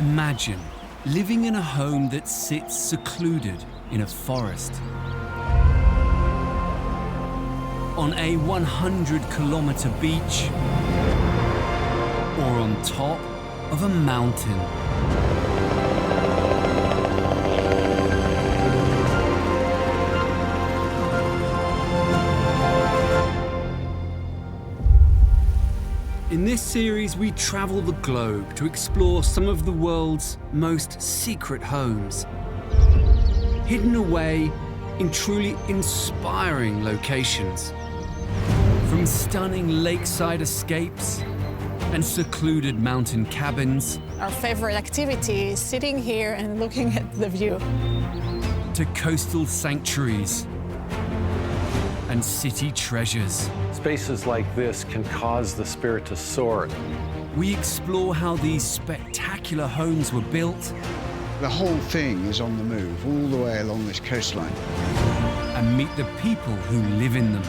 Imagine living in a home that sits secluded in a forest, on a 100-kilometer beach, or on top of a mountain. In this series, we travel the globe to explore some of the world's most secret homes, hidden away in truly inspiring locations. From stunning lakeside escapes and secluded mountain cabins, our favorite activity is sitting here and looking at the view, to coastal sanctuaries and city treasures. Spaces like this can cause the spirit to soar. We explore how these spectacular homes were built. The whole thing is on the move, all the way along this coastline. And meet the people who live in them.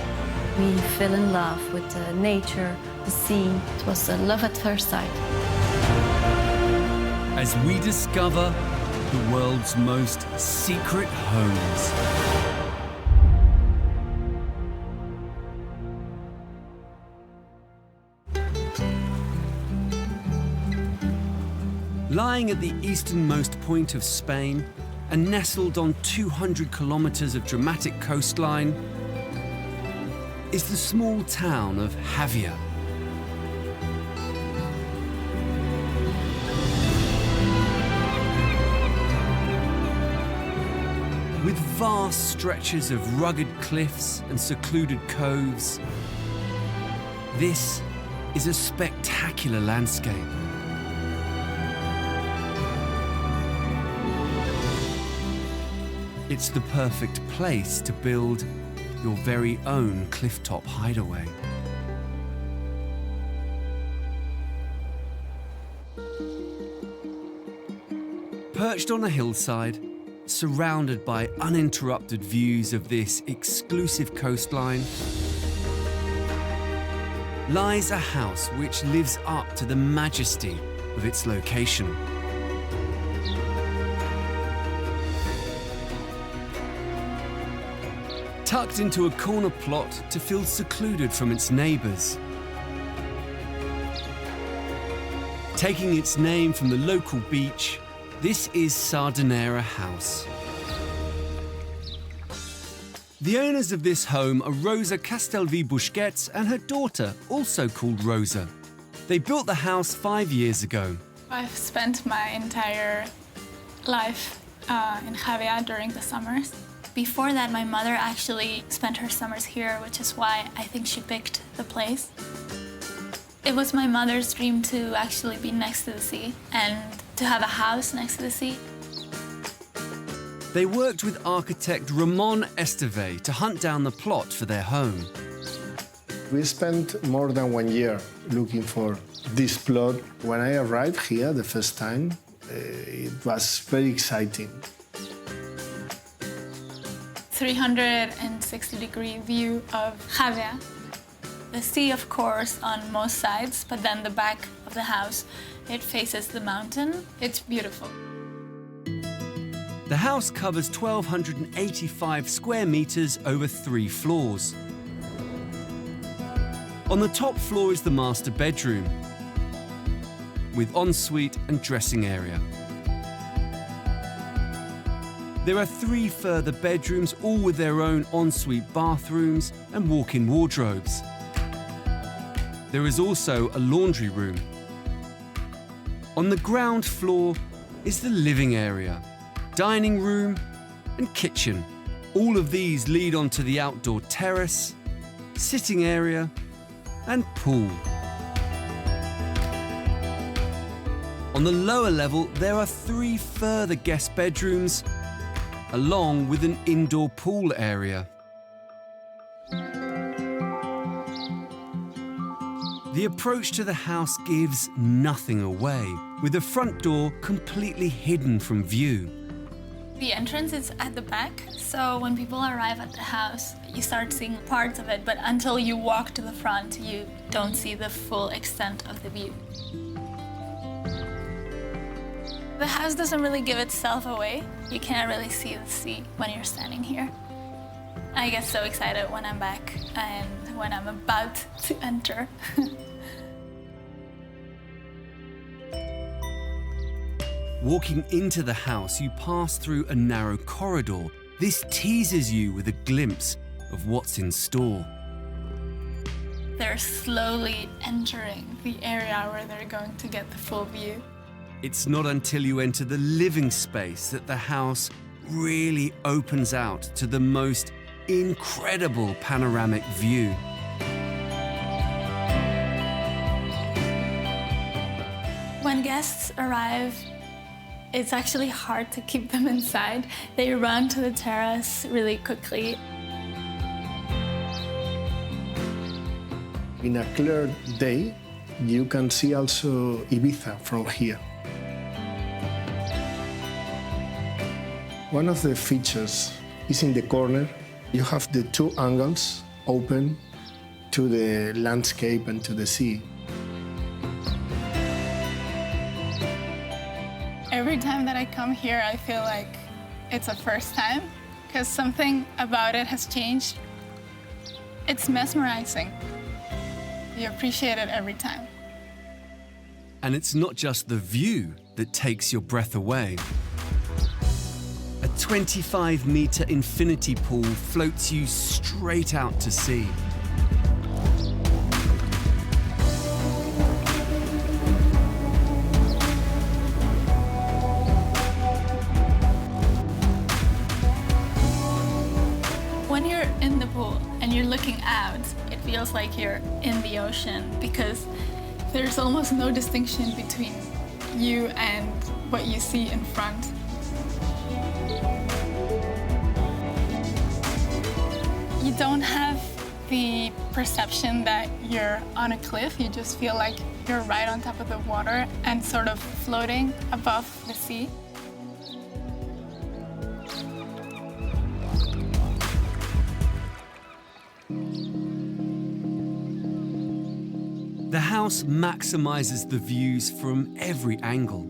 We fell in love with the nature, the sea. It was a love at first sight. As we discover the world's most secret homes. Lying at the easternmost point of Spain and nestled on 200 kilometers of dramatic coastline is the small town of Javea. With vast stretches of rugged cliffs and secluded coves, this is a spectacular landscape. It's the perfect place to build your very own clifftop hideaway. Perched on a hillside, surrounded by uninterrupted views of this exclusive coastline, lies a house which lives up to the majesty of its location. Tucked into a corner plot to feel secluded from its neighbours. Taking its name from the local beach, this is Sardinera House. The owners of this home are Rosa Castelví Busquets and her daughter, also called Rosa. They built the house 5 years ago. I've spent my entire life in Javea during the summers. Before that, my mother actually spent her summers here, which is why I think she picked the place. It was my mother's dream to actually be next to the sea and to have a house next to the sea. They worked with architect Ramon Esteve to hunt down the plot for their home. We spent more than 1 year looking for this plot. When I arrived here the first time, it was very exciting. 360-degree view of Javea. The sea, of course, on most sides, but then the back of the house, it faces the mountain. It's beautiful. The house covers 1,285 square meters over 3 floors. On the top floor is the master bedroom, with ensuite and dressing area. There are 3 further bedrooms, all with their own ensuite bathrooms and walk-in wardrobes. There is also a laundry room. On the ground floor is the living area, dining room and kitchen. All of these lead onto the outdoor terrace, sitting area and pool. On the lower level, there are 3 further guest bedrooms, along with an indoor pool area. The approach to the house gives nothing away, with the front door completely hidden from view. The entrance is at the back, so when people arrive at the house, you start seeing parts of it, but until you walk to the front, you don't see the full extent of the view. The house doesn't really give itself away. You can't really see the sea when you're standing here. I get so excited when I'm back and when I'm about to enter. Walking into the house, you pass through a narrow corridor. This teases you with a glimpse of what's in store. They're slowly entering the area where they're going to get the full view. It's not until you enter the living space that the house really opens out to the most incredible panoramic view. When guests arrive, it's actually hard to keep them inside. They run to the terrace really quickly. In a clear day, you can see also Ibiza from here. One of the features is in the corner. You have the two angles open to the landscape and to the sea. Every time that I come here, I feel like it's a first time, because something about it has changed. It's mesmerizing. You appreciate it every time. And it's not just the view that takes your breath away. A 25-meter infinity pool floats you straight out to sea. When you're in the pool and you're looking out, it feels like you're in the ocean because there's almost no distinction between you and what you see in front. You don't have the perception that you're on a cliff. You just feel like you're right on top of the water and sort of floating above the sea. The house maximizes the views from every angle,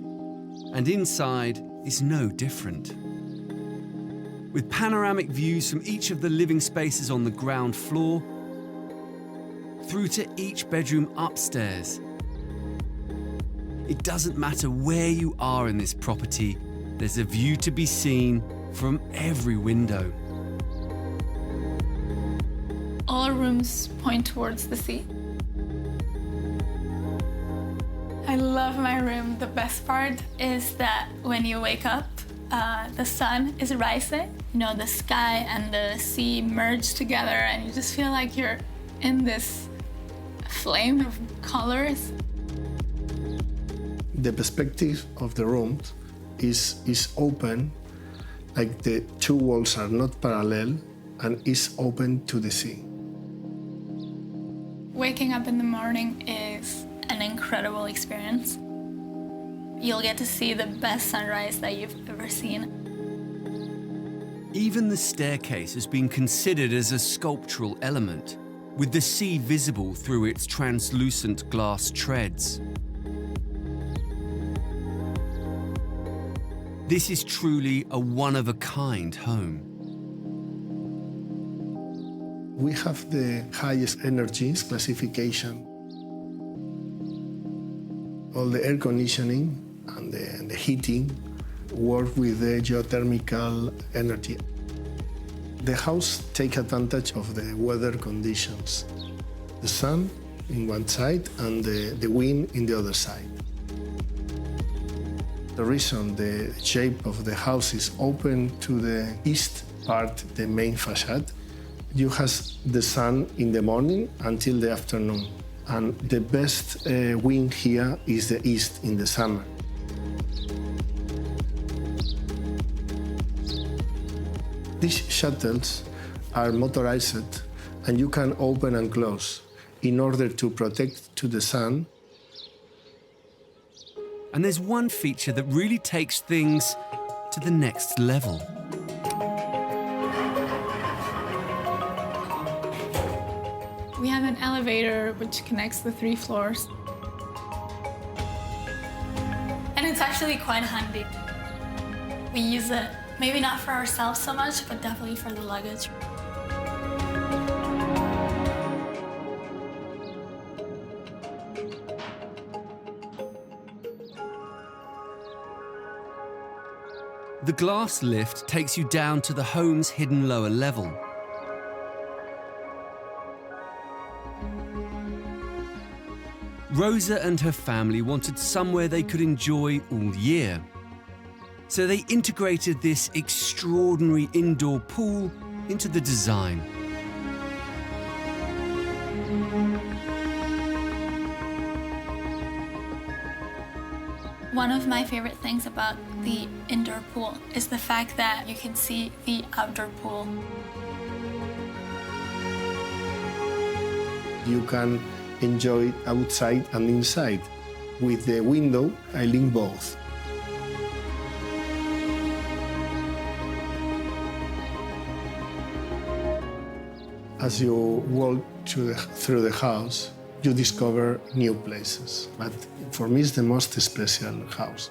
and inside is no different. With panoramic views from each of the living spaces on the ground floor, through to each bedroom upstairs. It doesn't matter where you are in this property, there's a view to be seen from every window. All rooms point towards the sea. I love my room. The best part is that when you wake up, the sun is rising. You know, the sky and the sea merge together and you just feel like you're in this flame of colors. The perspective of the rooms is open, like the two walls are not parallel and is open to the sea. Waking up in the morning is an incredible experience. You'll get to see the best sunrise that you've ever seen. Even the staircase has been considered as a sculptural element, with the sea visible through its translucent glass treads. This is truly a one-of-a-kind home. We have the highest energies classification. All the air conditioning and the heating work with the geothermal energy. The house takes advantage of the weather conditions. The sun in one side and the wind in the other side. The reason the shape of the house is open to the east part, the main facade, you have the sun in the morning until the afternoon. And the best wind here is the east in the summer. These shuttles are motorized and you can open and close in order to protect to the sun. And there's one feature that really takes things to the next level. We have an elevator which connects the 3 floors. And It's actually quite handy. We use it, maybe not for ourselves so much, but definitely for the luggage. The glass lift takes you down to the home's hidden lower level. Rosa and her family wanted somewhere they could enjoy all year. So they integrated this extraordinary indoor pool into the design. One of my favorite things about the indoor pool is the fact that you can see the outdoor pool. You can enjoy outside and inside. With the window, I link both. As you walk through the house, you discover new places. But for me, it's the most special house.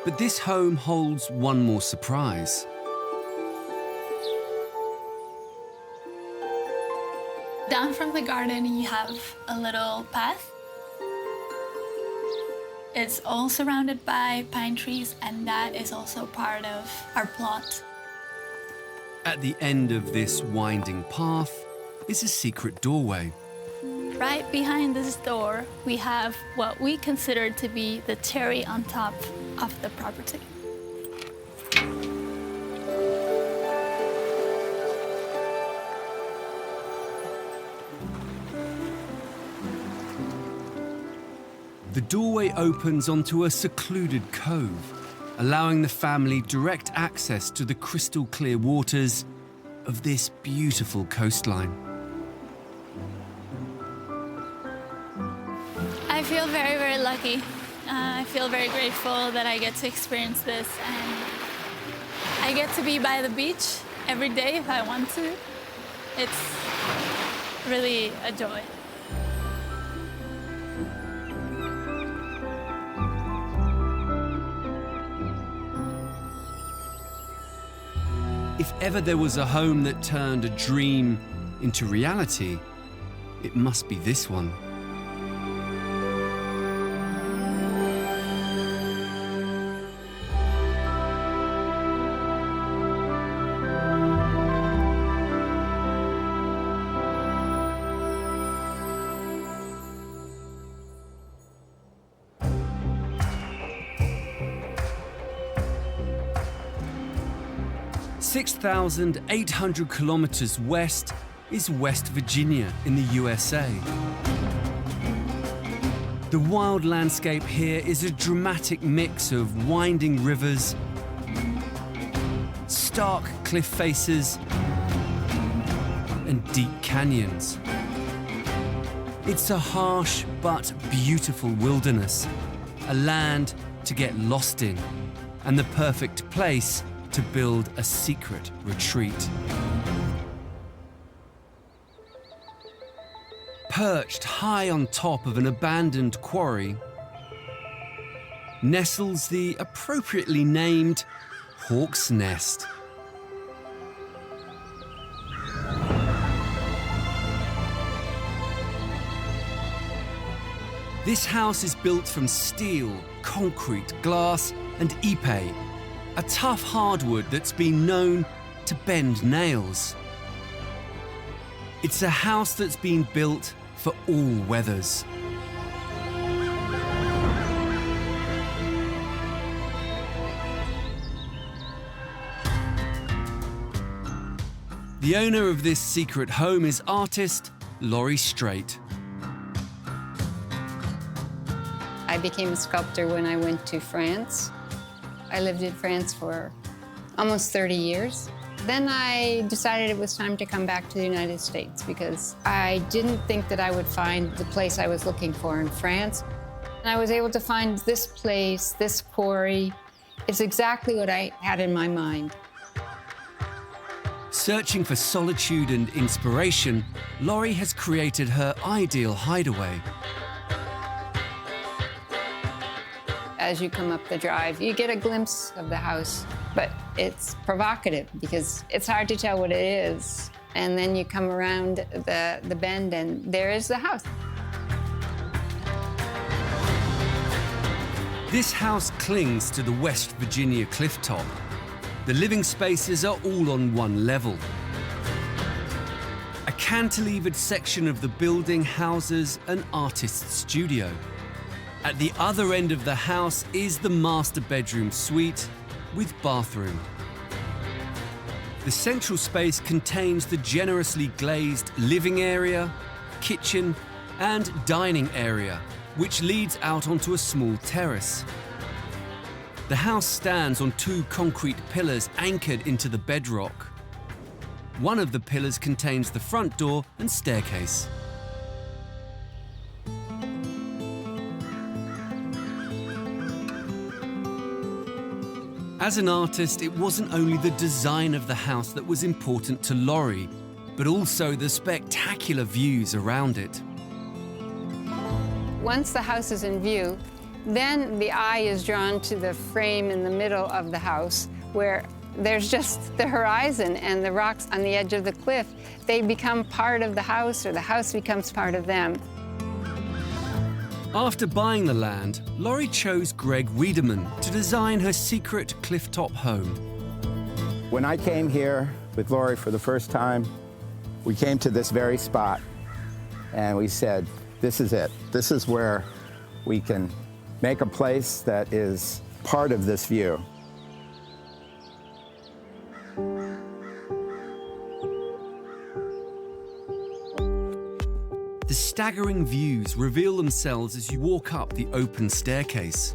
But this home holds one more surprise. Down from the garden, you have a little path. It's all surrounded by pine trees, and that is also part of our plot. At the end of this winding path is a secret doorway. Right behind this door, we have what we consider to be the cherry on top of the property. The doorway opens onto a secluded cove, allowing the family direct access to the crystal clear waters of this beautiful coastline. I feel very, very lucky. I feel very grateful that I get to experience this, and I get to be by the beach every day if I want to. It's really a joy. If ever there was a home that turned a dream into reality, it must be this one. (6,800 kilometers west is West Virginia in the USA. The wild landscape here is a dramatic mix of winding rivers, stark cliff faces, and deep canyons. It's a harsh but beautiful wilderness, a land to get lost in, and the perfect place to build a secret retreat. Perched high on top of an abandoned quarry, nestles the appropriately named Hawk's Nest. This house is built from steel, concrete, glass, and ipe, a tough hardwood that's been known to bend nails. It's a house that's been built for all weathers. The owner of this secret home is artist Laurie Straight. I became a sculptor when I went to France. I lived in France for almost 30 years. Then I decided it was time to come back to the United States because I didn't think that I would find the place I was looking for in France. And I was able to find this place, this quarry. It's exactly what I had in my mind. Searching for solitude and inspiration, Laurie has created her ideal hideaway. As you come up the drive, you get a glimpse of the house, but it's provocative because it's hard to tell what it is. And then you come around the bend and there is the house. This house clings to the West Virginia Clifftop. The living spaces are all on one level. A cantilevered section of the building houses an artist's studio. At the other end of the house is the master bedroom suite with bathroom. The central space contains the generously glazed living area, kitchen, and dining area, which leads out onto a small terrace. The house stands on two concrete pillars anchored into the bedrock. One of the pillars contains the front door and staircase. As an artist, it wasn't only the design of the house that was important to Laurie, but also the spectacular views around it. Once the house is in view, then the eye is drawn to the frame in the middle of the house where there's just the horizon and the rocks on the edge of the cliff. They become part of the house, or the house becomes part of them. After buying the land, Laurie chose Greg Wiedemann to design her secret clifftop home. When I came here with Laurie for the first time, we came to this very spot and we said, this is it. This is where we can make a place that is part of this view. The staggering views reveal themselves as you walk up the open staircase.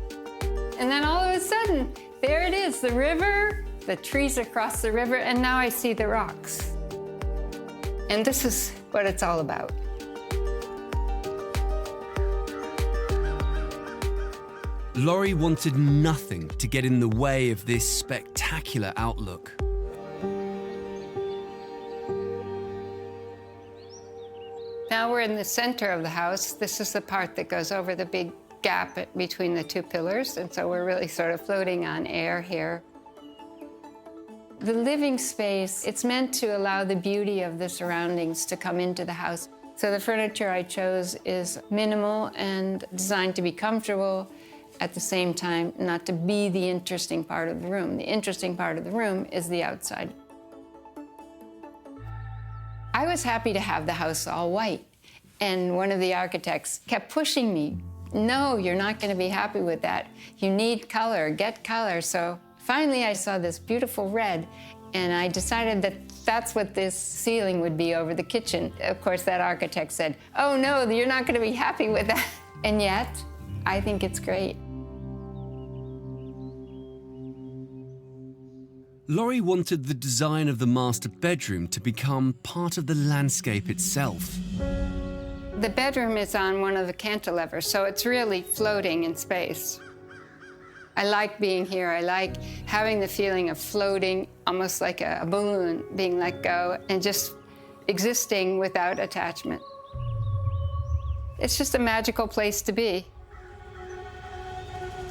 And then all of a sudden, there it is, the river, the trees across the river, and now I see the rocks. And this is what it's all about. Laurie wanted nothing to get in the way of this spectacular outlook. Now we're in the center of the house. This is the part that goes over the big gap between the two pillars, and so we're really sort of floating on air here. The living space, it's meant to allow the beauty of the surroundings to come into the house. So the furniture I chose is minimal and designed to be comfortable, at the same time not to be the interesting part of the room. The interesting part of the room is the outside. I was happy to have the house all white, and one of the architects kept pushing me. No, you're not going to be happy with that. You need color, get color. So finally I saw this beautiful red, and I decided that that's what this ceiling would be over the kitchen. Of course, that architect said, oh no, you're not going to be happy with that. And yet, I think it's great. Laurie wanted the design of the master bedroom to become part of the landscape itself. The bedroom is on one of the cantilevers, so it's really floating in space. I like being here. I like having the feeling of floating, almost like a balloon being let go and just existing without attachment. It's just a magical place to be.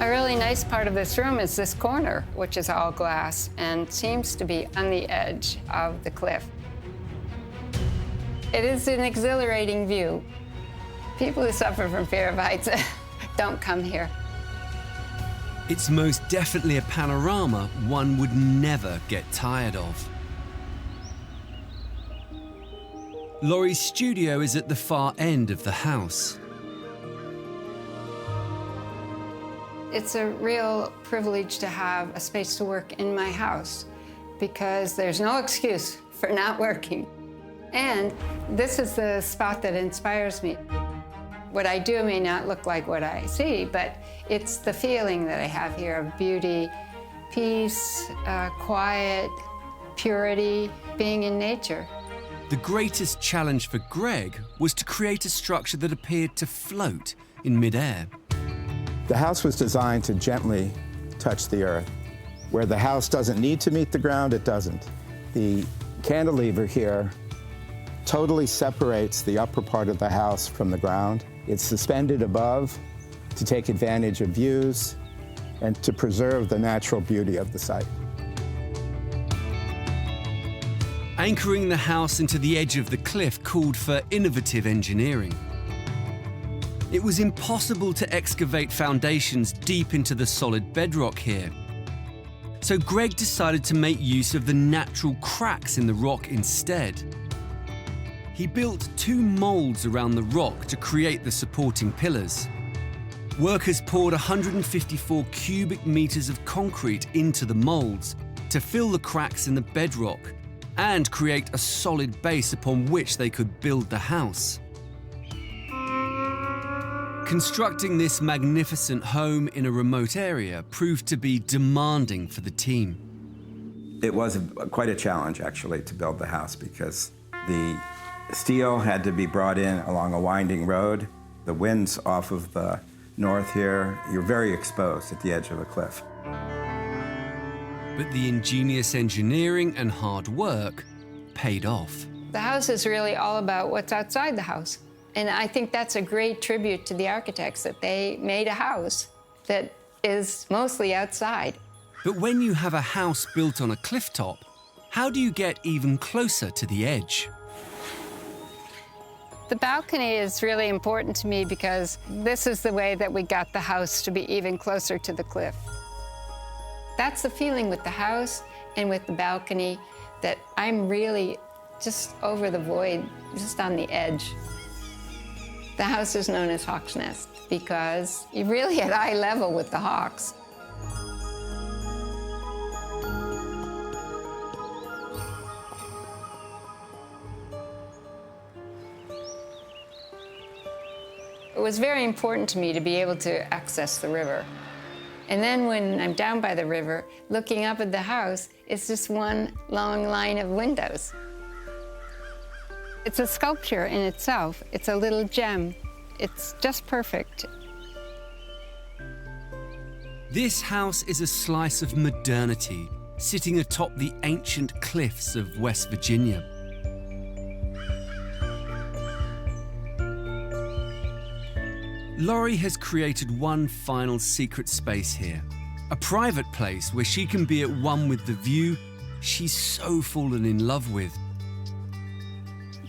A really nice part of this room is this corner, which is all glass and seems to be on the edge of the cliff. It is an exhilarating view. People who suffer from fear of heights don't come here. It's most definitely a panorama one would never get tired of. Laurie's studio is at the far end of the house. It's a real privilege to have a space to work in my house because there's no excuse for not working. And this is the spot that inspires me. What I do may not look like what I see, but it's the feeling that I have here of beauty, peace, quiet, purity, being in nature. The greatest challenge for Greg was to create a structure that appeared to float in midair. The house was designed to gently touch the earth. Where the house doesn't need to meet the ground, it doesn't. The cantilever here totally separates the upper part of the house from the ground. It's suspended above to take advantage of views and to preserve the natural beauty of the site. Anchoring the house into the edge of the cliff called for innovative engineering. It was impossible to excavate foundations deep into the solid bedrock here. So Greg decided to make use of the natural cracks in the rock instead. He built 2 molds around the rock to create the supporting pillars. Workers poured 154 cubic meters of concrete into the molds to fill the cracks in the bedrock and create a solid base upon which they could build the house. Constructing this magnificent home in a remote area proved to be demanding for the team. It was quite a challenge, actually, to build the house because the steel had to be brought in along a winding road. The winds off of the north here, you're very exposed at the edge of a cliff. But the ingenious engineering and hard work paid off. The house is really all about what's outside the house. And I think that's a great tribute to the architects, that they made a house that is mostly outside. But when you have a house built on a clifftop, how do you get even closer to the edge? The balcony is really important to me because this is the way that we got the house to be even closer to the cliff. That's the feeling with the house and with the balcony, that I'm really just over the void, just on the edge. The house is known as Hawk's Nest because you're really at eye level with the hawks. It was very important to me to be able to access the river. And then when I'm down by the river, looking up at the house, it's just one long line of windows. It's a sculpture in itself. It's a little gem. It's just perfect. This house is a slice of modernity, sitting atop the ancient cliffs of West Virginia. Laurie has created one final secret space here, a private place where she can be at one with the view she's so fallen in love with.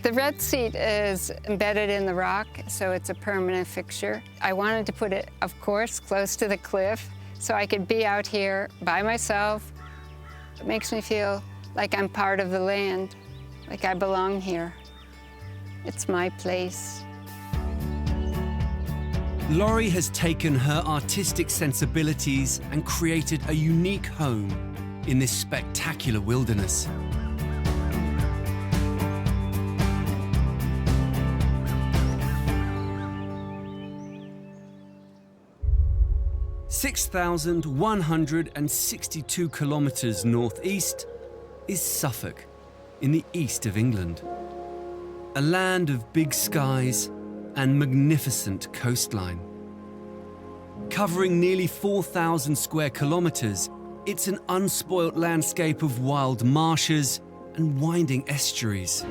The red seat is embedded in the rock, so it's a permanent fixture. I wanted to put it, of course, close to the cliff, so I could be out here by myself. It makes me feel like I'm part of the land, like I belong here. It's my place. Laurie has taken her artistic sensibilities and created a unique home in this spectacular wilderness. (6,162 kilometers northeast is Suffolk, in the east of England. A land of big skies and magnificent coastline. Covering nearly 4,000 square kilometers, it's an unspoilt landscape of wild marshes and winding estuaries.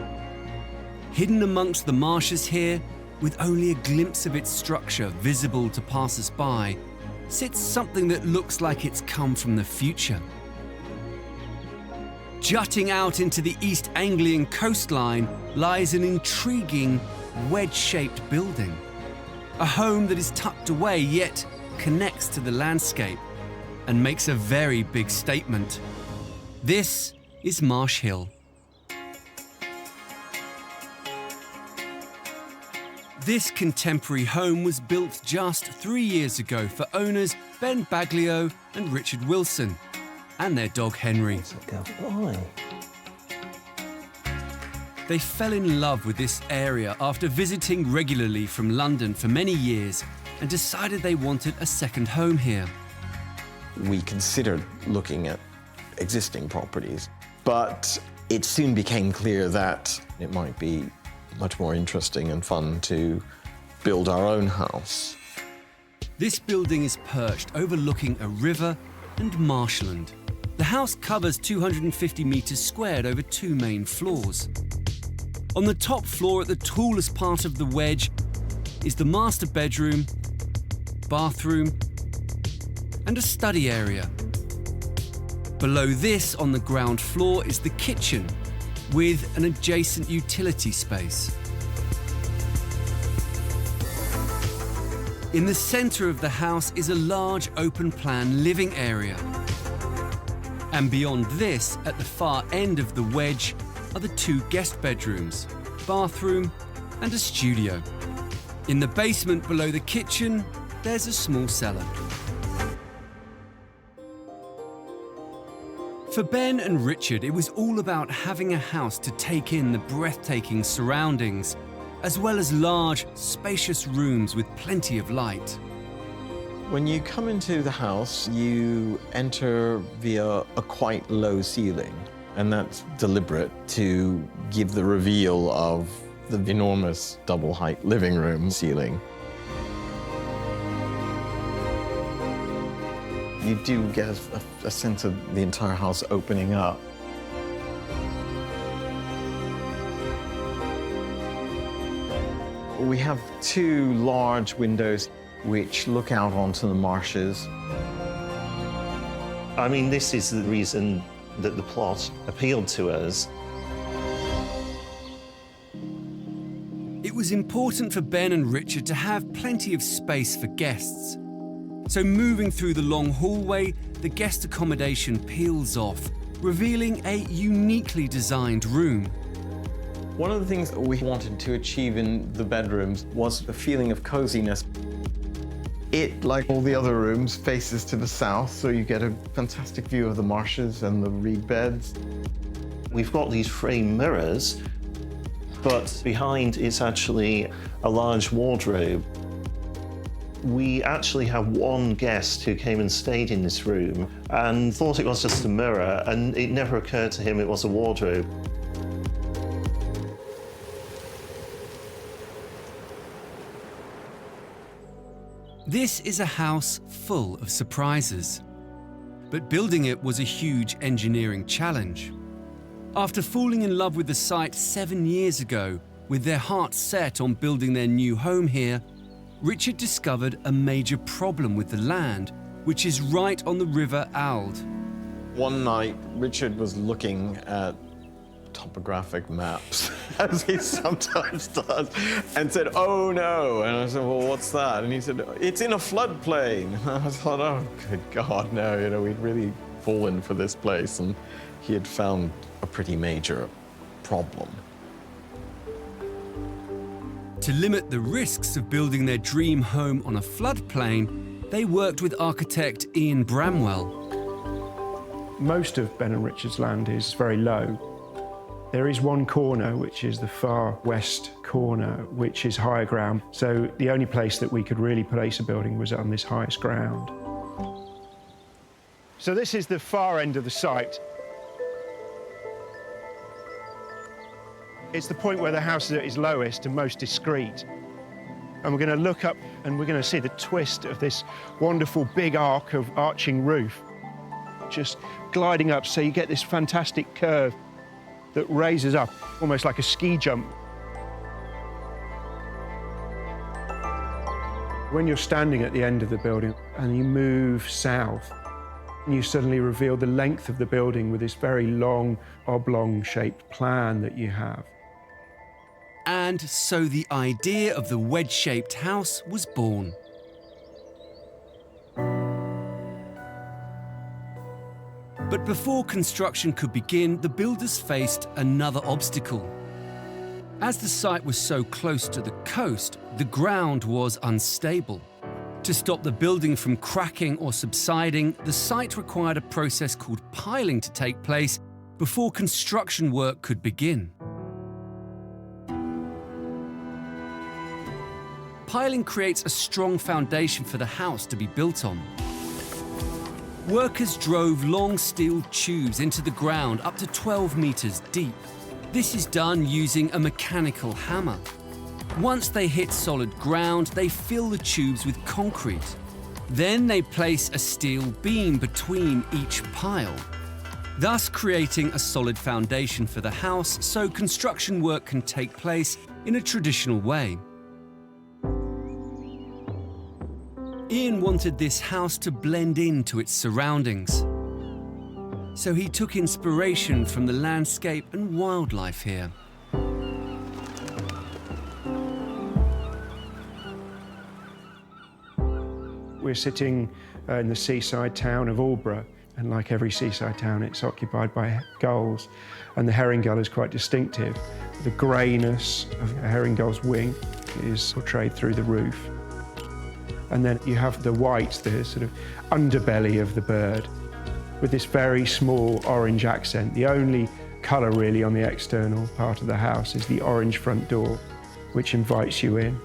Hidden amongst the marshes here, with only a glimpse of its structure visible to passers-by, sits something that looks like it's come from the future. Jutting out into the East Anglian coastline lies an intriguing wedge-shaped building. A home that is tucked away yet connects to the landscape and makes a very big statement. This is Marsh Hill. This contemporary home was built just 3 years ago for owners Ben Baglio and Richard Wilson and their dog Henry. They fell in love with this area after visiting regularly from London for many years and decided they wanted a second home here. We considered looking at existing properties, but it soon became clear that it might be much more interesting and fun to build our own house. This building is perched overlooking a river and marshland. The house covers 250 metres squared over 2 main floors. On the top floor, at the tallest part of the wedge, is the master bedroom, bathroom, and a study area. Below this, on the ground floor, is the kitchen, with an adjacent utility space. In the centre of the house is a large open-plan living area. And beyond this, at the far end of the wedge, are the 2 guest bedrooms, bathroom, and a studio. In the basement below the kitchen, there's a small cellar. For Ben and Richard, it was all about having a house to take in the breathtaking surroundings, as well as large, spacious rooms with plenty of light. When you come into the house, you enter via a quite low ceiling, and that's deliberate to give the reveal of the enormous double-height living room ceiling. You do get a sense of the entire house opening up. We have 2 large windows which look out onto the marshes. I mean, this is the reason that the plot appealed to us. It was important for Ben and Richard to have plenty of space for guests. So moving through the long hallway, the guest accommodation peels off, revealing a uniquely designed room. One of the things that we wanted to achieve in the bedrooms was a feeling of coziness. It, like all the other rooms, faces to the south, so you get a fantastic view of the marshes and the reed beds. We've got these frame mirrors, but behind is actually a large wardrobe. We actually have one guest who came and stayed in this room and thought it was just a mirror, and it never occurred to him it was a wardrobe. This is a house full of surprises. But building it was a huge engineering challenge. After falling in love with the site 7 years ago, with their hearts set on building their new home here, Richard discovered a major problem with the land, which is right on the River Ald. One night, Richard was looking at topographic maps, as he sometimes does, and said, "Oh no." And I said, "Well, what's that?" And he said, "It's in a floodplain." And I thought, oh, good God, no, we'd really fallen for this place. And he had found a pretty major problem. To limit the risks of building their dream home on a floodplain, they worked with architect Ian Bramwell. Most of Ben and Richard's land is very low. There is one corner, which is the far west corner, which is higher ground. So the only place that we could really place a building was on this highest ground. So this is the far end of the site. It's the point where the house is lowest and most discreet. And we're going to look up and we're going to see the twist of this wonderful big arc of arching roof, just gliding up, so you get this fantastic curve that raises up, almost like a ski jump. When you're standing at the end of the building and you move south, you suddenly reveal the length of the building with this very long, oblong-shaped plan that you have. And so the idea of the wedge-shaped house was born. But before construction could begin, the builders faced another obstacle. As the site was so close to the coast, the ground was unstable. To stop the building from cracking or subsiding, the site required a process called piling to take place before construction work could begin. Piling creates a strong foundation for the house to be built on. Workers drove long steel tubes into the ground up to 12 meters deep. This is done using a mechanical hammer. Once they hit solid ground, they fill the tubes with concrete. Then they place a steel beam between each pile. thus creating a solid foundation for the house so construction work can take place in a traditional way. Ian wanted this house to blend into its surroundings, so he took inspiration from the landscape and wildlife here. We're sitting in the seaside town of Aldborough, and like every seaside town, it's occupied by gulls, and the herring gull is quite distinctive. The greyness of a herring gull's wing is portrayed through the roof. And then you have the white, the sort of underbelly of the bird, with this very small orange accent. The only colour really on the external part of the house is the orange front door, which invites you in.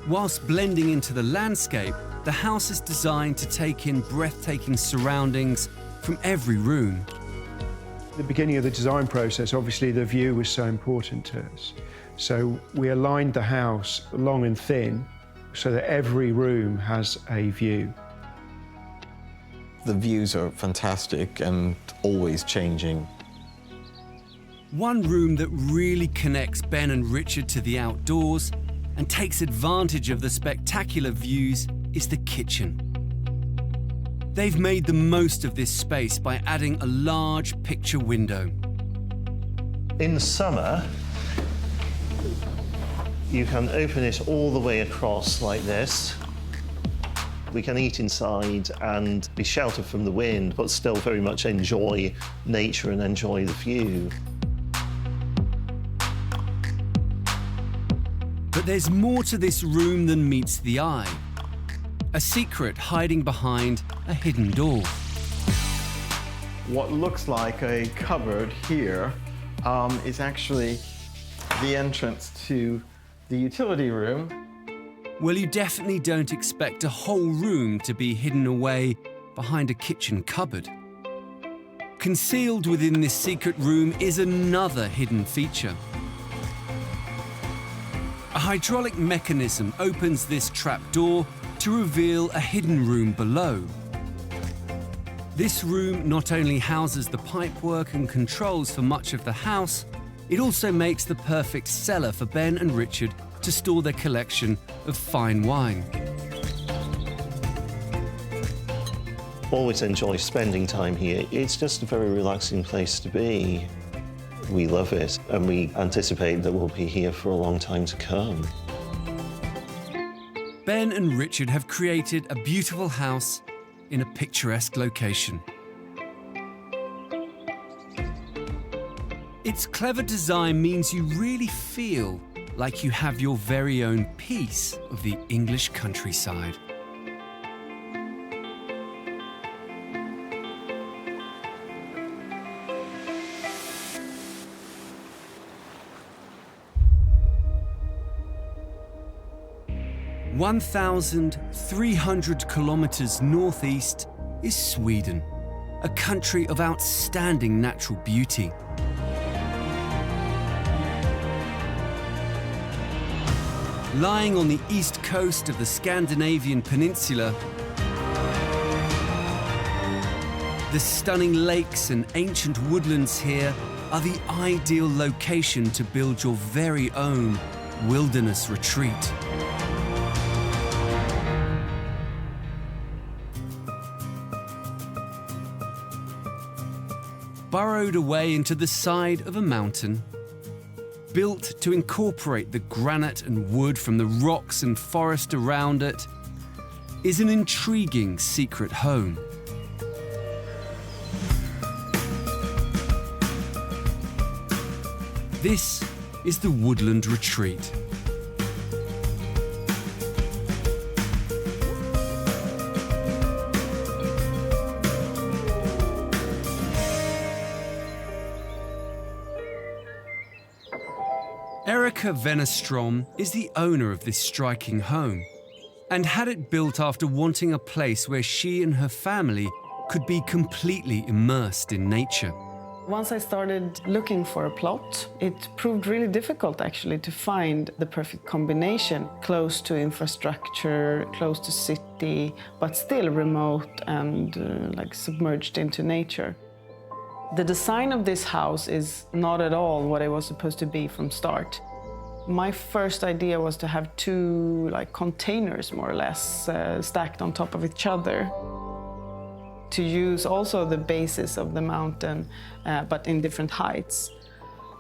Whilst blending into the landscape, the house is designed to take in breathtaking surroundings from every room. At the beginning of the design process, obviously the view was so important to us. So we aligned the house long and thin so that every room has a view. The views are fantastic and always changing. One room that really connects Ben and Richard to the outdoors and takes advantage of the spectacular views is the kitchen. They've made the most of this space by adding a large picture window. In the summer, you can open it all the way across like this. We can eat inside and be sheltered from the wind, but still very much enjoy nature and enjoy the view. But there's more to this room than meets the eye. A secret hiding behind a hidden door. What looks like a cupboard here is actually the entrance to the utility room. Well, you definitely don't expect a whole room to be hidden away behind a kitchen cupboard. Concealed within this secret room is another hidden feature. A hydraulic mechanism opens this trapdoor to reveal a hidden room below. This room not only houses the pipework and controls for much of the house, it also makes the perfect cellar for Ben and Richard to store their collection of fine wine. Always enjoy spending time here. It's just a very relaxing place to be. We love it, and we anticipate that we'll be here for a long time to come. Ben and Richard have created a beautiful house in a picturesque location. Its clever design means you really feel like you have your very own piece of the English countryside. (1,300 kilometers northeast is Sweden, a country of outstanding natural beauty. Lying on the east coast of the Scandinavian peninsula, the stunning lakes and ancient woodlands here are the ideal location to build your very own wilderness retreat. Burrowed away into the side of a mountain, built to incorporate the granite and wood from the rocks and forest around it, is an intriguing secret home. This is the Woodland Retreat. Erika Wennerstrom is the owner of this striking home and had it built after wanting a place where she and her family could be completely immersed in nature. Once I started looking for a plot, it proved really difficult actually to find the perfect combination, close to infrastructure, close to city, but still remote and like submerged into nature. The design of this house is not at all what it was supposed to be from start. My first idea was to have two containers, more or less, stacked on top of each other. To use also the basis of the mountain, but in different heights.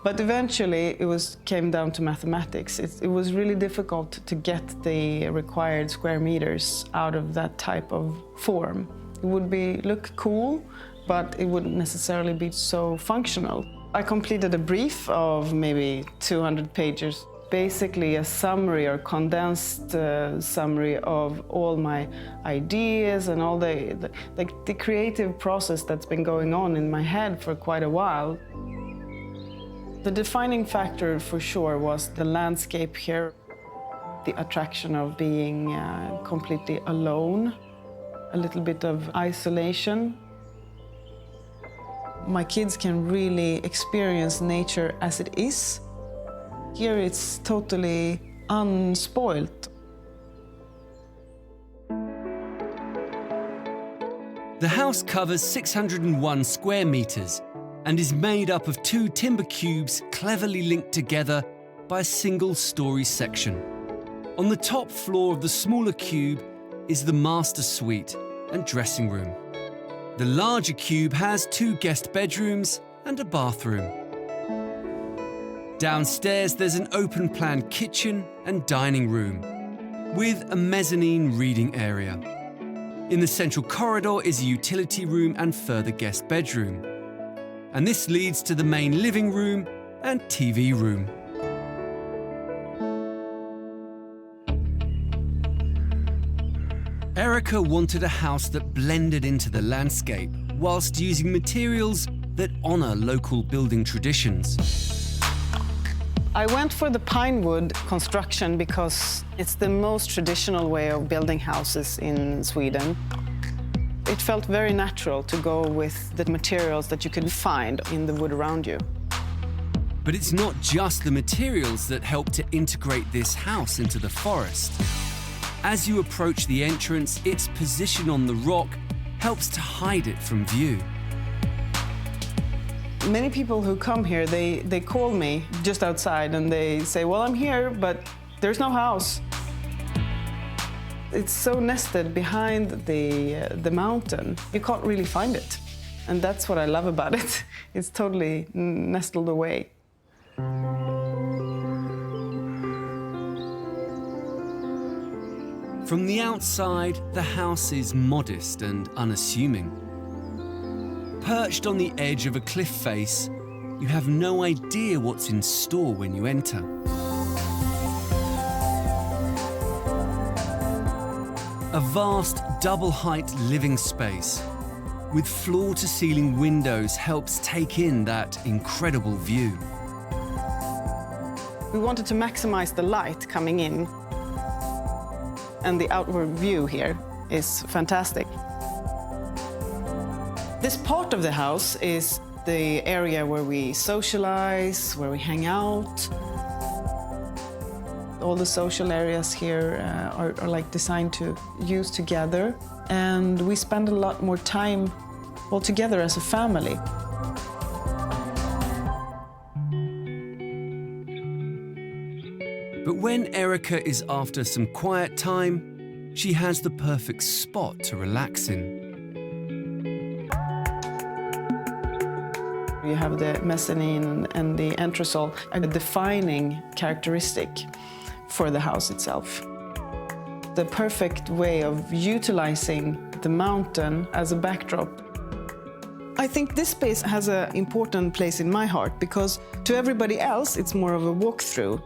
But eventually it came down to mathematics. It was really difficult to get the required square meters out of that type of form. It would look cool, but it wouldn't necessarily be so functional. I completed a brief of maybe 200 pages. Basically a summary or condensed summary of all my ideas and all the creative process that's been going on in my head for quite a while. The defining factor for sure was the landscape here, the attraction of being completely alone, a little bit of isolation. My kids can really experience nature as it is. Here it's totally unspoilt. The house covers 601 square meters and is made up of 2 timber cubes cleverly linked together by a single-story section. On the top floor of the smaller cube is the master suite and dressing room. The larger cube has 2 guest bedrooms and a bathroom. Downstairs there's an open-plan kitchen and dining room with a mezzanine reading area. In the central corridor is a utility room and further guest bedroom. And this leads to the main living room and TV room. Erica wanted a house that blended into the landscape whilst using materials that honour local building traditions. I went for the pine wood construction because it's the most traditional way of building houses in Sweden. It felt very natural to go with the materials that you could find in the wood around you. But it's not just the materials that help to integrate this house into the forest. As you approach the entrance, its position on the rock helps to hide it from view. Many people who come here, they call me just outside and they say, well, I'm here, but there's no house. It's so nested behind the mountain, you can't really find it. And that's what I love about it. It's totally nestled away. From the outside, the house is modest and unassuming. Perched on the edge of a cliff face, you have no idea what's in store when you enter. A vast double-height living space with floor-to-ceiling windows helps take in that incredible view. We wanted to maximize the light coming in, and the outward view here is fantastic. This part of the house is the area where we socialize, where we hang out. All the social areas here are designed to use together, and we spend a lot more time all together as a family. But when Erica is after some quiet time, she has the perfect spot to relax in. You have the mezzanine and the entresol, a defining characteristic for the house itself. The perfect way of utilizing the mountain as a backdrop. I think this space has an important place in my heart because to everybody else it's more of a walkthrough.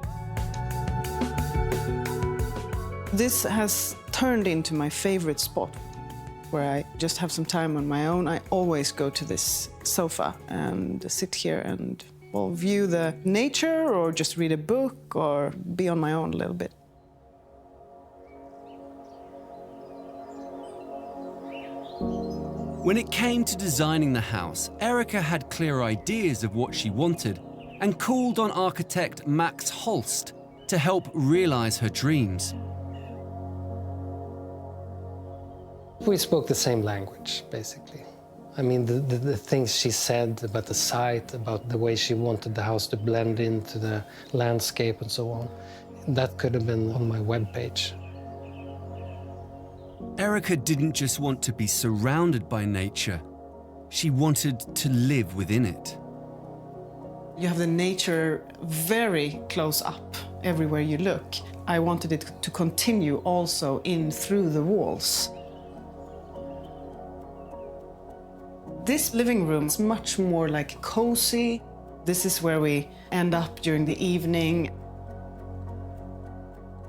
This has turned into my favorite spot where I just have some time on my own. I always go to this sofa and sit here and view the nature or just read a book or be on my own a little bit. When it came to designing the house, Erica had clear ideas of what she wanted and called on architect Max Holst to help realize her dreams. We spoke the same language, basically. I mean, the things she said about the site, about the way she wanted the house to blend into the landscape and so on, that could have been on my webpage. Erica didn't just want to be surrounded by nature, she wanted to live within it. You have the nature very close up everywhere you look. I wanted it to continue also in through the walls. This living room is much more like cozy. This is where we end up during the evening.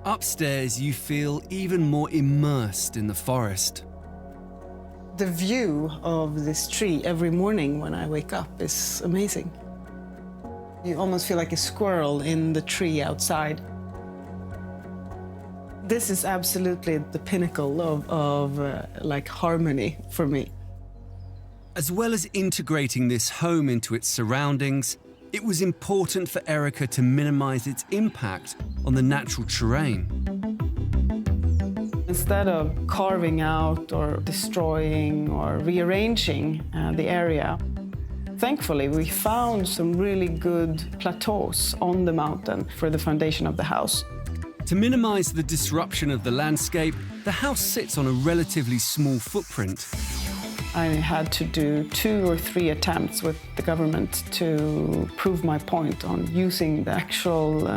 Upstairs, you feel even more immersed in the forest. The view of this tree every morning when I wake up is amazing. You almost feel like a squirrel in the tree outside. This is absolutely the pinnacle of like harmony for me. As well as integrating this home into its surroundings, it was important for Erica to minimize its impact on the natural terrain. Instead of carving out or destroying or rearranging the area, thankfully we found some really good plateaus on the mountain for the foundation of the house. To minimize the disruption of the landscape, the house sits on a relatively small footprint. I had to do 2 or 3 attempts with the government to prove my point on using the actual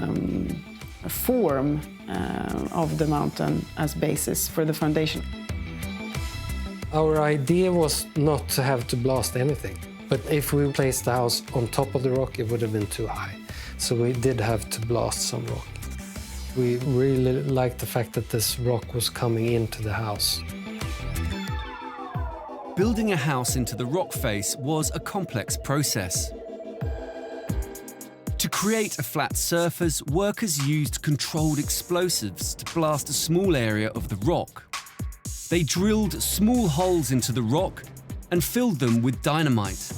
form of the mountain as basis for the foundation. Our idea was not to have to blast anything, but if we placed the house on top of the rock, it would have been too high. So we did have to blast some rock. We really liked the fact that this rock was coming into the house. Building a house into the rock face was a complex process. To create a flat surface, workers used controlled explosives to blast a small area of the rock. They drilled small holes into the rock and filled them with dynamite.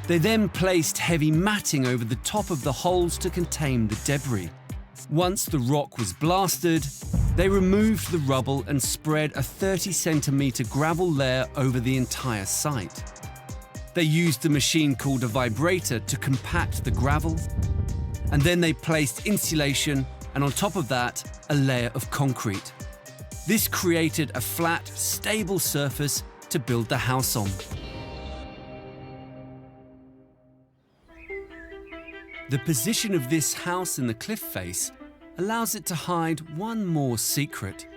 They then placed heavy matting over the top of the holes to contain the debris. Once the rock was blasted, they removed the rubble and spread a 30-centimeter gravel layer over the entire site. They used a machine called a vibrator to compact the gravel, and then they placed insulation and on top of that, a layer of concrete. This created a flat, stable surface to build the house on. The position of this house in the cliff face allows it to hide one more secret.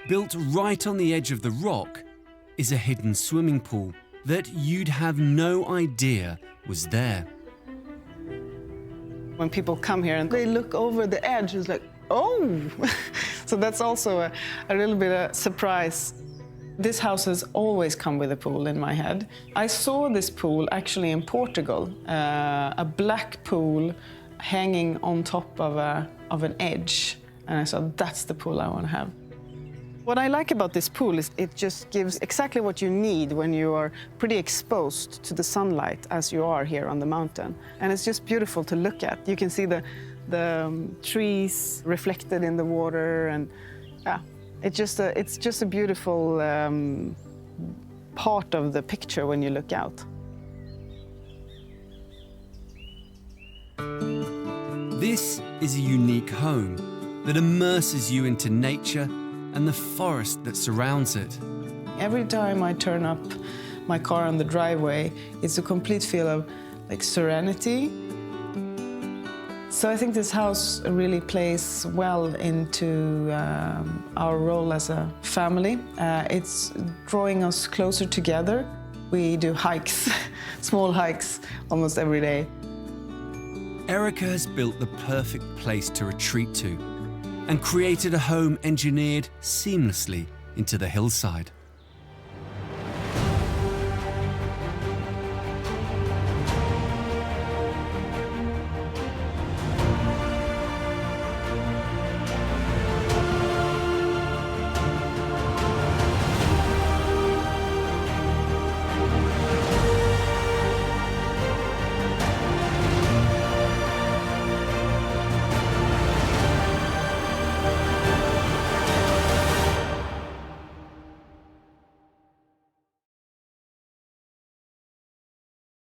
Built right on the edge of the rock is a hidden swimming pool that you'd have no idea was there. When people come here and they look over the edge, it's like, oh! So that's also a little bit of a surprise. This house has always come with a pool in my head. I saw this pool actually in Portugal, a black pool hanging on top of an edge. And I thought, that's the pool I want to have. What I like about this pool is it just gives exactly what you need when you are pretty exposed to the sunlight as you are here on the mountain. And it's just beautiful to look at. You can see the trees reflected in the water, and yeah, it's just a beautiful part of the picture when you look out. This is a unique home that immerses you into nature and the forest that surrounds it. Every time I turn up my car on the driveway, it's a complete feel of like serenity. So I think this house really plays well into our role as a family. It's drawing us closer together. We do hikes, small hikes, almost every day. Erica has built the perfect place to retreat to and created a home engineered seamlessly into the hillside.